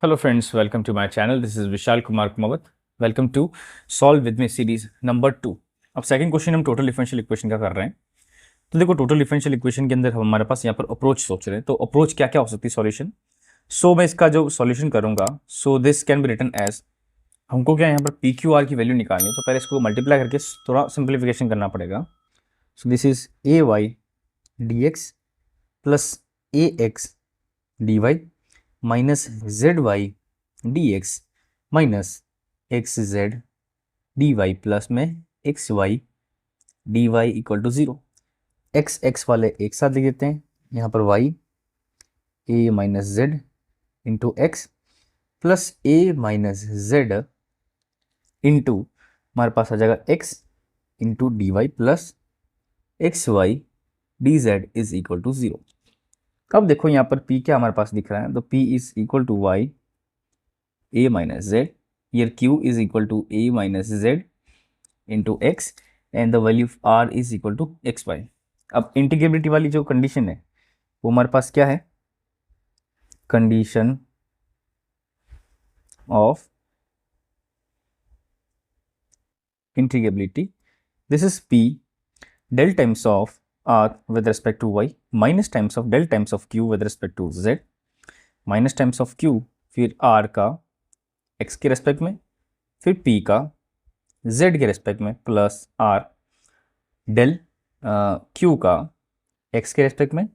Hello friends, welcome to my channel. This is Vishal Kumar Kumawat. Welcome to solve with me series number 2. अब second question हम total differential equation का कर रहे हैं. तो देखो टोटल डिफरेंशियल इक्वेशन के अंदर हमारे पास यहाँ पर अप्रोच सोच रहे हैं. तो अप्रोच क्या क्या हो सकती है सॉल्यूशन. सो मैं इसका जो सॉल्यूशन करूंगा, so this can be written as, हमको क्या यहाँ पर पी क्यू आर की वैल्यू निकालनी है. तो पहले इसको मल्टीप्लाई करके थोड़ा सिंप्लीफिकेशन करना पड़ेगा. So this is A Y D X plus A X D Y minus Z Y D X minus X Z D Y plus में X Y D Y equal to 0. X X वाले एक साथ लिख देते हैं. यहाँ पर Y A minus Z into X plus A minus Z into हमारे पास आ जाएगा X into D Y plus X Y D Z is equal to 0. अब देखो यहाँ पर p क्या हमारे पास दिख रहा है. तो p is equal to Y A minus Z, here q is equal to A minus Z into X and the value of r is equal to X Y. अब इंटीग्रेबिलिटी वाली जो कंडीशन है वो हमारे पास क्या है, condition of integrability. This is p del times of r with respect to y minus times of del times of q with respect to z minus times of q फिर r का x के respect में, फिर p का z के respect में plus r del q का x के रेस्पेक्ट में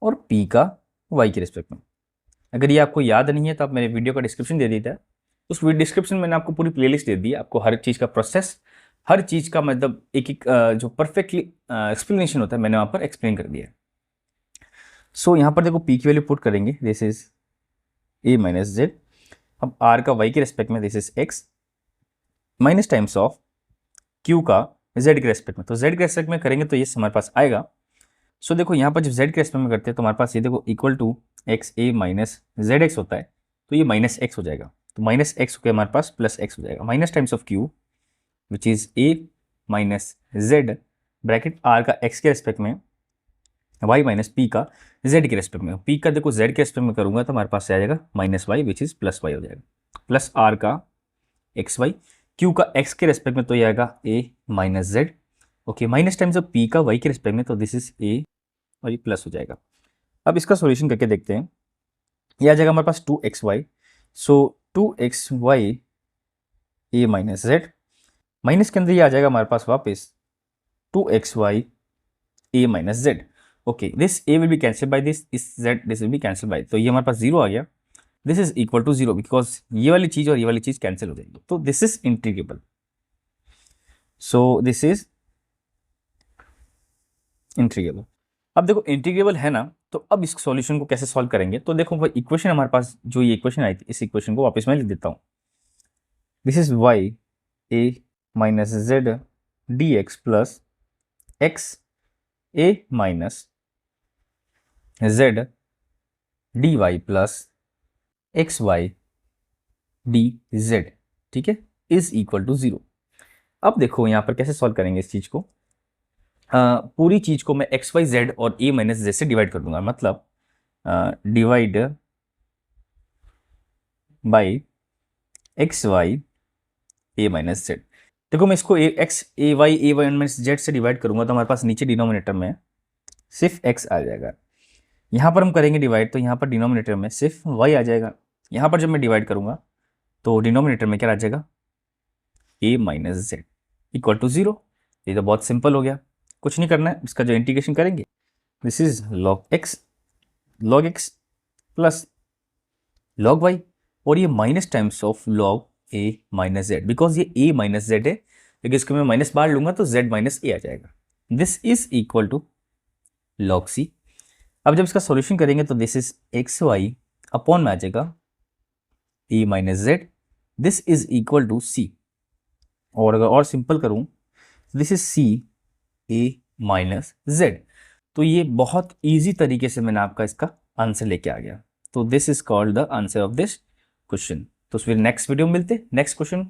और p का y के रेस्पेक्ट में. अगर ये आपको याद नहीं है तो आप मेरे वीडियो का डिस्क्रिप्शन दे देता है. उस डिस्क्रिप्शन में मैंने आपको पूरी प्लेलिस्ट दे दी है, आपको हर चीज़ का प्रोसेस, हर चीज़ का मतलब एक एक जो परफेक्टली एक्सप्लेनेशन होता है मैंने वहाँ पर एक्सप्लेन कर दिया है. सो यहाँ पर देखो p की वैल्यू पुट करेंगे, this is a minus Z. अब r का y के रेस्पेक्ट में this is x minus times of q का z के रेस्पेक्ट में. तो z के रेस्पेक्ट में करेंगे तो ये हमारे पास आएगा. सो देखो यहाँ पर जब z के रेस्पेक्ट में करते हैं तो हमारे पास ये देखो equal to X A minus Z X होता है. तो ये माइनस एक्स हो जाएगा. तो माइनस एक्स होकर हमारे पास प्लस एक्स हो जाएगा. Minus times of q which is a minus Z bracket r का x के रेस्पेक्ट में, y माइनस p का z के रेस्पेक्ट में. p का देखो z के रेस्पेक्ट में करूंगा तो हमारे पास से आ जाएगा minus Y which is plus Y हो जाएगा, प्लस r का एक्स वाई, q का x के रेस्पेक्ट में तो ये आएगा a minus Z. Okay, minus times of p का y के रेस्पेक्ट में, तो दिस इज a और ये प्लस हो जाएगा. अब इसका सॉल्यूशन करके देखते हैं. ये आ जाएगा हमारे पास 2xy. So 2xy a minus Z minus के अंदर ये आ जाएगा हमारे पास वापस 2xy a minus Z. Okay, this a will be cancel by this z, this will be cancel by. तो ये हमारे पास 0 आ गया. This is equal to 0 because ये वाली चीज़ और ये वाली चीज़ कैंसिल हो जाएगी. तो this is integrable. So this is integrable. अब देखो इंटीग्रेबल है ना, तो अब इस सॉल्यूशन को कैसे सॉल्व करेंगे. तो देखो वो इक्वेशन हमारे पास जो ये इक्वेशन आई थी, इस इक्वेशन को वापस मैं लिख देता हूँ. This is Y A minus Z D X plus X A minus Z D Y plus X Y D Z, ठीक है, इज इक्वल टू 0. अब देखो यहाँ पर कैसे सॉल्व करेंगे इस चीज़ को. पूरी चीज़ को मैं एक्स वाई जेड और ए माइनस जेड से डिवाइड कर दूंगा. मतलब divide by X Y A minus Z. देखो मैं इसको X A Y minus Z से डिवाइड करूंगा तो हमारे पास नीचे डिनोमिनेटर में सिर्फ x आ जाएगा. यहाँ पर हम करेंगे डिवाइड तो यहाँ पर डिनोमिनेटर में सिर्फ y आ जाएगा. यहाँ पर जब मैं डिवाइड करूँगा तो डिनोमिनेटर में क्या आ जाएगा, a minus Z equal to 0. ये तो बहुत सिंपल हो गया, कुछ नहीं करना है. इसका जो इंटीग्रेशन करेंगे, this is log X plus log Y और ये minus times of log a minus Z. Because ये a माइनस जेड है, लेकिन इसको मैं माइनस बाहर लूंगा तो z माइनस a आ जाएगा. This is equal to log c. अब जब इसका सॉल्यूशन करेंगे तो this is X Y upon में आ जाएगा a minus Z. This is equal to c. और अगर और सिंपल करूं तो this is c a minus Z. तो ये बहुत इजी तरीके से मैंने आपका इसका आंसर लेके आ गया. तो this is called the answer of this question. तो फिर नेक्स्ट वीडियो में मिलते हैं नेक्स्ट क्वेश्चन